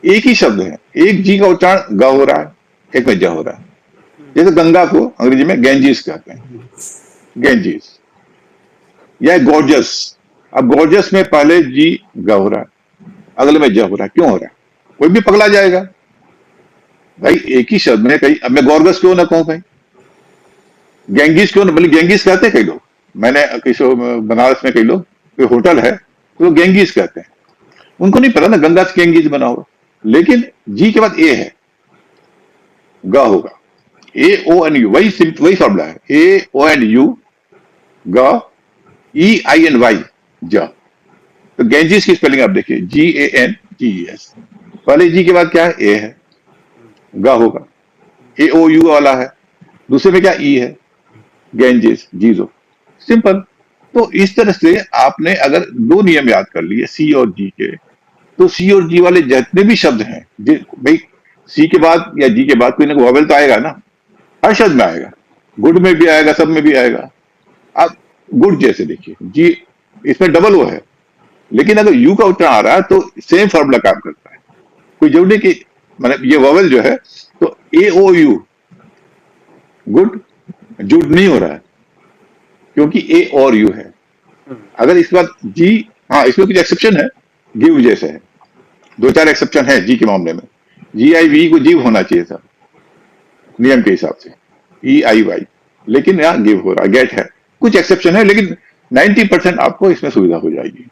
एक ही शब्द है, एक जी का उच्चारण ग हो रहा है, एक में ज हो रहा है। हम्म, जैसे गंगा को अंग्रेजी में गैंजीज कहते हैं, गैंजीज, या गॉर्जस। अब गॉर्जस में पहले जी ग हो रहा है, अगले में ज हो रहा है, क्यों हो रहा है? कोई भी पगला जाएगा भाई, एक ही शब्द में कहीं, अब मैं गॉर्गस क्यों ना कहूं भाई, गैंगीज क्यों ना, बल्कि गैंगीज कहते हैं कई लोग। मैंने किसी बनारस में कई लोग, कोई होटल है तो वो गैंगीज कहते हैं, उनको नहीं पता ना गंगा से गैंगीज बना होगा। लेकिन जी के बाद ए है, ग होगा, ए ओ एन यू, वही सिंपल, वही फॉर्मूला है, ए ओ एन यू, ग, ई आई एन वाई, ज। तो गैंजीज की स्पेलिंग आप देखिए, जी A N G E S. पहले जी के बाद क्या है, ए है, ग होगा, ए ओ यू वाला है, दूसरे में क्या ई है, गैंजेस, जीरो, सिंपल। तो इस तरह से आपने अगर दो नियम याद कर लिए सी और जी के, तो सी और जी वाले जितने भी शब्द हैं, भाई सी के बाद या जी के बाद कोई ना कोई वॉवेल तो आएगा ना, हर शब्द में आएगा, गुड में भी आएगा, सब में भी आएगा। आप गुड जैसे देखिए, जी इसमें डबल ओ है, लेकिन अगर यू का उच्चारण आ रहा है तो सेम फॉर्मूला काम करता है। कोई जरूरी कि मतलब ये वॉवेल जो है, तो ए ओ यू, गुड, जुड नहीं हो रहा है, क्योंकि ए और यू है। अगर इसके बाद जी, हाँ इसमें कुछ एक्सेप्शन है, गिव जैसे है, दो चार एक्सेप्शन है जी के मामले में। जी आई वी को जीव होना चाहिए था नियम के हिसाब से, ई आई वाई, लेकिन यहाँ गिव हो रहा, गेट है, कुछ एक्सेप्शन है, लेकिन 90% आपको इसमें सुविधा हो जाएगी।